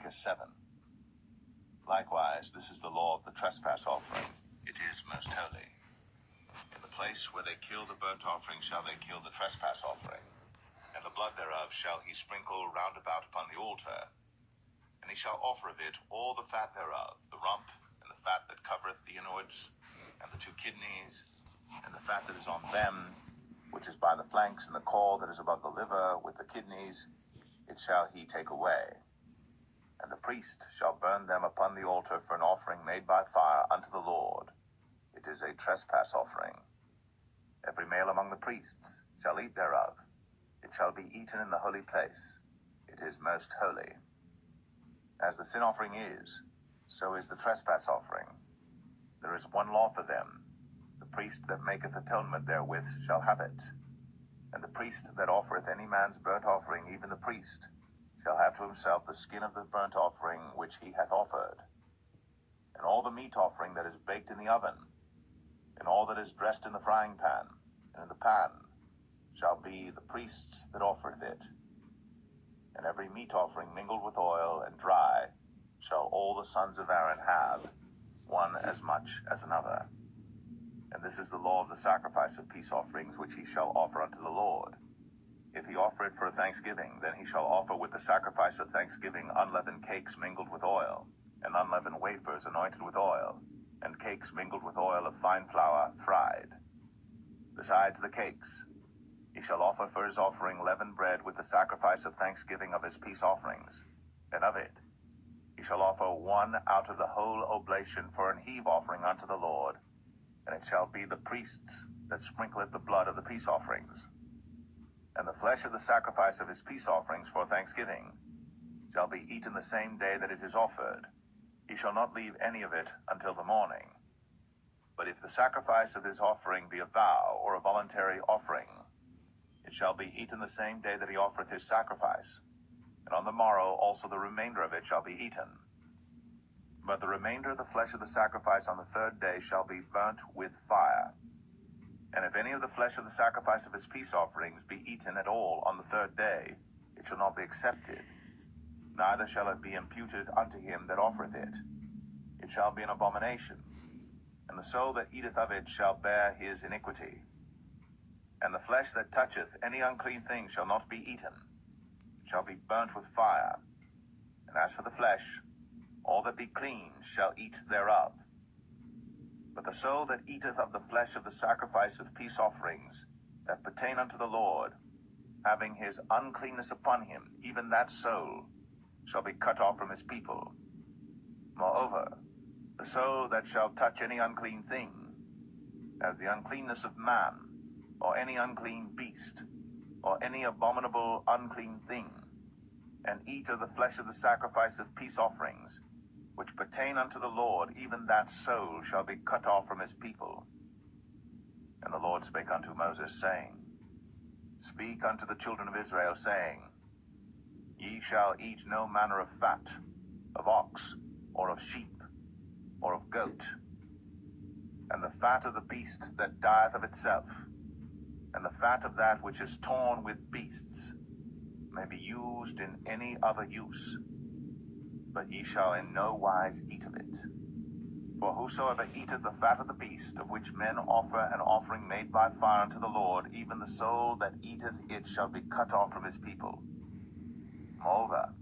Leviticus 7. Likewise, this is the law of the trespass offering. It is most holy. In the place where they kill the burnt offering shall they kill the trespass offering, and the blood thereof shall he sprinkle round about upon the altar. And he shall offer of it all the fat thereof, the rump, and the fat that covereth the inwards, and the 2 kidneys, and the fat that is on them, which is by the flanks, and the caul that is above the liver, with the kidneys, it shall he take away. And the priest shall burn them upon the altar for an offering made by fire unto the Lord. It is a trespass offering. Every male among the priests shall eat thereof. It shall be eaten in the holy place. It is most holy. As the sin offering is, so is the trespass offering. There is one law for them. The priest that maketh atonement therewith shall have it. And the priest that offereth any man's burnt offering, even the priest, shall have to himself the skin of the burnt offering which he hath offered. And all the meat offering that is baked in the oven, and all that is dressed in the frying pan, and in the pan, shall be the priest's that offereth it. And every meat offering mingled with oil and dry shall all the sons of Aaron have, one as much as another. And this is the law of the sacrifice of peace offerings which he shall offer unto the Lord. If he offer it for a thanksgiving, then he shall offer with the sacrifice of thanksgiving unleavened cakes mingled with oil, and unleavened wafers anointed with oil, and cakes mingled with oil of fine flour fried. Besides the cakes, he shall offer for his offering leavened bread with the sacrifice of thanksgiving of his peace offerings, and of it he shall offer one out of the whole oblation for an heave offering unto the Lord, and it shall be the priest's that sprinkleth the blood of the peace offerings. And the flesh of the sacrifice of his peace offerings for thanksgiving shall be eaten the same day that it is offered. He shall not leave any of it until the morning. But if the sacrifice of his offering be a vow or a voluntary offering, it shall be eaten the same day that he offereth his sacrifice, and on the morrow also the remainder of it shall be eaten. But the remainder of the flesh of the sacrifice on the 3rd day shall be burnt with fire. And if any of the flesh of the sacrifice of his peace offerings be eaten at all on the 3rd day, it shall not be accepted, neither shall it be imputed unto him that offereth it. It shall be an abomination, and the soul that eateth of it shall bear his iniquity. And the flesh that toucheth any unclean thing shall not be eaten, it shall be burnt with fire. And as for the flesh, all that be clean shall eat thereof. But the soul that eateth of the flesh of the sacrifice of peace offerings that pertain unto the Lord, having his uncleanness upon him, even that soul shall be cut off from his people. Moreover, the soul that shall touch any unclean thing, as the uncleanness of man, or any unclean beast, or any abominable unclean thing, and eat of the flesh of the sacrifice of peace offerings, which pertain unto the Lord, even that soul shall be cut off from his people. And the Lord spake unto Moses, saying, Speak unto the children of Israel, saying, Ye shall eat no manner of fat, of ox, or of sheep, or of goat, and the fat of the beast that dieth of itself, and the fat of that which is torn with beasts, may be used in any other use. But ye shall in no wise eat of it. For whosoever eateth the fat of the beast, of which men offer an offering made by fire unto the Lord, even the soul that eateth it shall be cut off from his people. Moreover,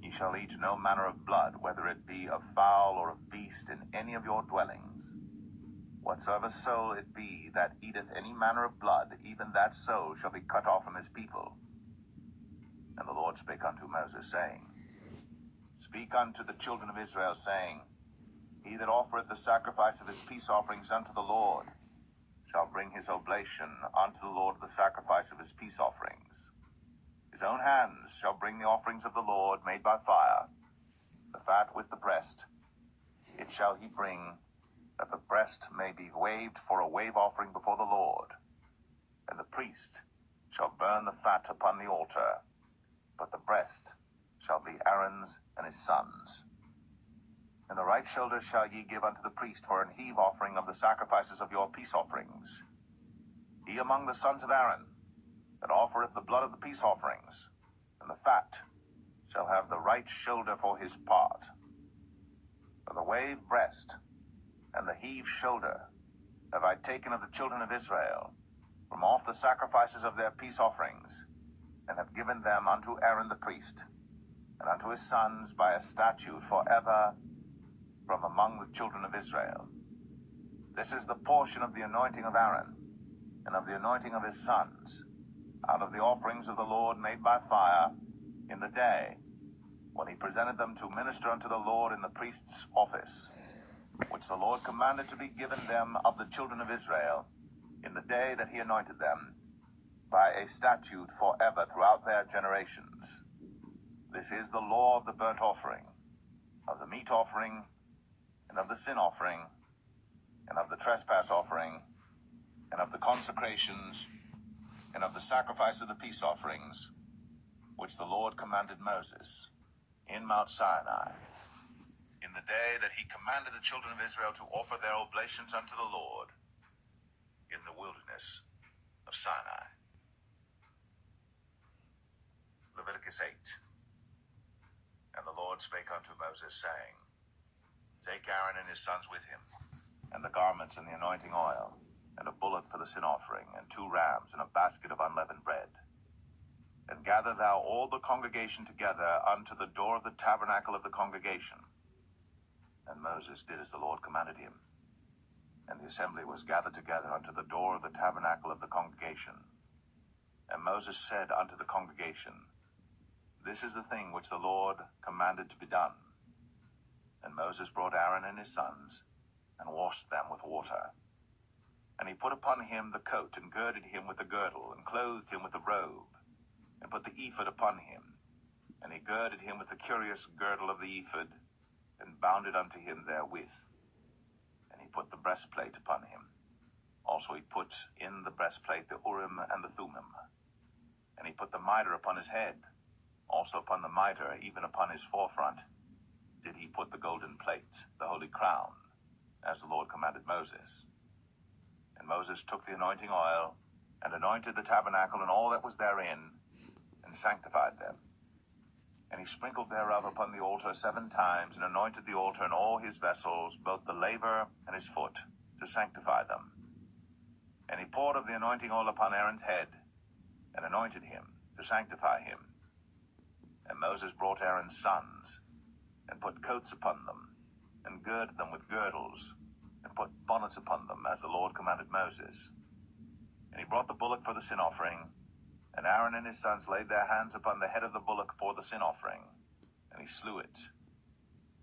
ye shall eat no manner of blood, whether it be of fowl or of beast, in any of your dwellings. Whatsoever soul it be that eateth any manner of blood, even that soul shall be cut off from his people. And the Lord spake unto Moses, saying, Speak unto the children of Israel, saying, He that offereth the sacrifice of his peace offerings unto the Lord shall bring his oblation unto the Lord of the sacrifice of his peace offerings. His own hands shall bring the offerings of the Lord made by fire, the fat with the breast. It shall he bring, that the breast may be waved for a wave offering before the Lord. And the priest shall burn the fat upon the altar, but the breast shall be Aaron's and his sons. And the right shoulder shall ye give unto the priest for an heave offering of the sacrifices of your peace offerings. He among the sons of Aaron that offereth the blood of the peace offerings, and the fat, shall have the right shoulder for his part. For the wave breast and the heave shoulder have I taken of the children of Israel from off the sacrifices of their peace offerings, and have given them unto Aaron the priest, and unto his sons by a statute forever from among the children of Israel. This is the portion of the anointing of Aaron, and of the anointing of his sons, out of the offerings of the Lord made by fire, in the day when he presented them to minister unto the Lord in the priest's office, which the Lord commanded to be given them of the children of Israel, in the day that he anointed them, by a statute forever throughout their generations. This is the law of the burnt offering, of the meat offering, and of the sin offering, and of the trespass offering, and of the consecrations, and of the sacrifice of the peace offerings, which the Lord commanded Moses in Mount Sinai, in the day that he commanded the children of Israel to offer their oblations unto the Lord in the wilderness of Sinai. Leviticus 8. And the Lord spake unto Moses, saying, Take Aaron and his sons with him, and the garments and the anointing oil, and a bullock for the sin offering, and 2 rams, and a basket of unleavened bread. And gather thou all the congregation together unto the door of the tabernacle of the congregation. And Moses did as the Lord commanded him. And the assembly was gathered together unto the door of the tabernacle of the congregation. And Moses said unto the congregation, This is the thing which the Lord commanded to be done. And Moses brought Aaron and his sons, and washed them with water. And he put upon him the coat, and girded him with the girdle, and clothed him with the robe, and put the ephod upon him. And he girded him with the curious girdle of the ephod, and bound it unto him therewith. And he put the breastplate upon him. Also he put in the breastplate the Urim and the Thummim. And he put the mitre upon his head. Also upon the mitre, even upon his forefront, did he put the golden plate, the holy crown, as the Lord commanded Moses. And Moses took the anointing oil, and anointed the tabernacle and all that was therein, and sanctified them. And he sprinkled thereof upon the altar 7 times, and anointed the altar and all his vessels, both the laver and his foot, to sanctify them. And he poured of the anointing oil upon Aaron's head, and anointed him, to sanctify him. And Moses brought Aaron's sons, and put coats upon them, and girded them with girdles, and put bonnets upon them, as the Lord commanded Moses. And he brought the bullock for the sin offering, and Aaron and his sons laid their hands upon the head of the bullock for the sin offering, and he slew it.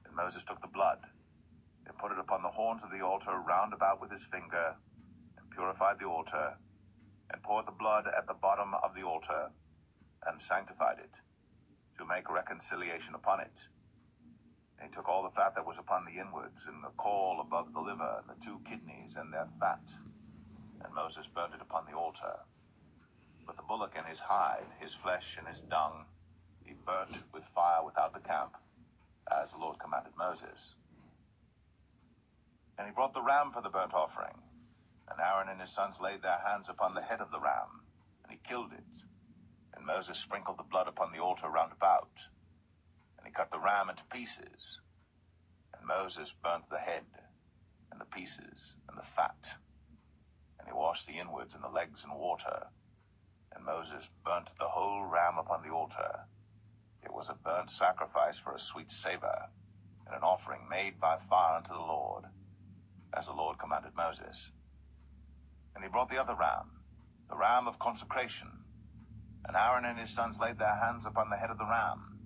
And Moses took the blood, and put it upon the horns of the altar round about with his finger, and purified the altar, and poured the blood at the bottom of the altar, and sanctified it, to make reconciliation upon it. And he took all the fat that was upon the inwards, and the caul above the liver, and the 2 kidneys and their fat, and Moses burnt it upon the altar. But the bullock and his hide, his flesh and his dung, he burnt with fire without the camp, as the Lord commanded Moses. And he brought the ram for the burnt offering, and Aaron and his sons laid their hands upon the head of the ram, and he killed it. And Moses sprinkled the blood upon the altar round about, and he cut the ram into pieces. And Moses burnt the head, and the pieces, and the fat, and he washed the inwards and the legs in water. And Moses burnt the whole ram upon the altar. It was a burnt sacrifice for a sweet savor, and an offering made by fire unto the Lord, as the Lord commanded Moses. And he brought the other ram, the ram of consecration. And Aaron and his sons laid their hands upon the head of the ram,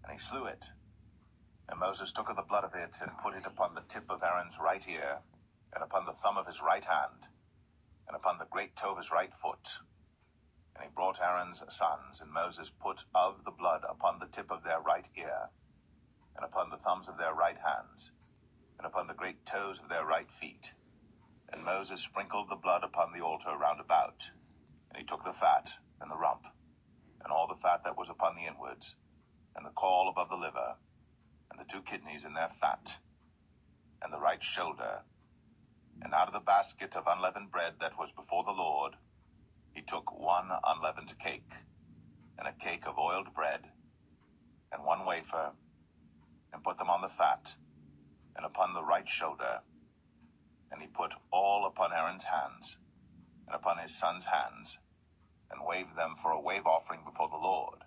and he slew it. And Moses took of the blood of it, and put it upon the tip of Aaron's right ear, and upon the thumb of his right hand, and upon the great toe of his right foot. And he brought Aaron's sons, and Moses put of the blood upon the tip of their right ear, and upon the thumbs of their right hands, and upon the great toes of their right feet. And Moses sprinkled the blood upon the altar round about. And he took the fat, and the rump, and all the fat that was upon the inwards, and the caul above the liver, and the 2 kidneys in their fat, and the right shoulder. And out of the basket of unleavened bread that was before the Lord, he took 1 unleavened cake, and a cake of oiled bread, and them for a wave offering before the Lord.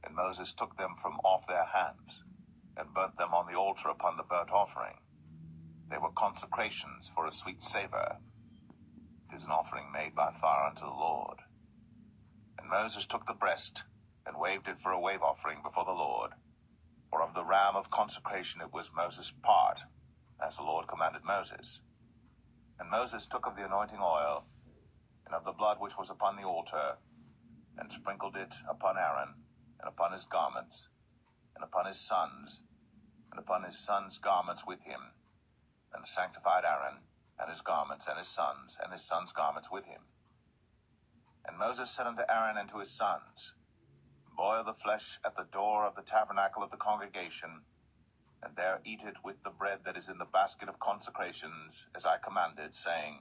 And Moses took them from off their hands, and burnt them on the altar upon the burnt offering. They were consecrations for a sweet savor. It is an offering made by fire unto the Lord. And Moses took the breast, and waved it for a wave offering before the Lord. For of the ram of consecration it was Moses' part, as the Lord commanded Moses. And Moses took of the anointing oil, and of the blood which was upon the altar, and sprinkled it upon Aaron, and upon his garments, and upon his sons, and upon his sons' garments with him, and sanctified Aaron, and his garments, and his sons' garments with him. And Moses said unto Aaron and to his sons, Boil the flesh at the door of the tabernacle of the congregation, and there eat it with the bread that is in the basket of consecrations, as I commanded, saying,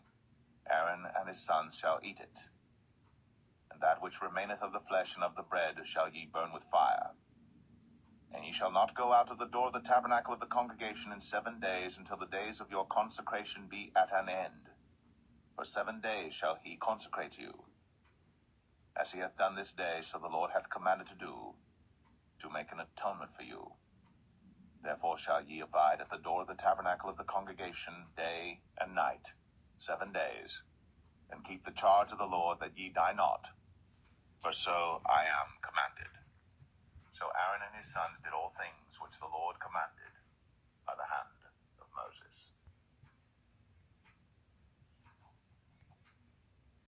Aaron and his sons shall eat it. And that which remaineth of the flesh and of the bread shall ye burn with fire. And ye shall not go out of the door of the tabernacle of the congregation in 7 days, until the days of your consecration be at an end. For 7 days shall he consecrate you, as he hath done this day, so the Lord hath commanded to do, to make an atonement for you. Therefore shall ye abide at the door of the tabernacle of the congregation day and night, 7 days, and keep the charge of the Lord, that ye die not, for so I am commanded. So Aaron and his sons did all things which the Lord commanded by the hand of Moses.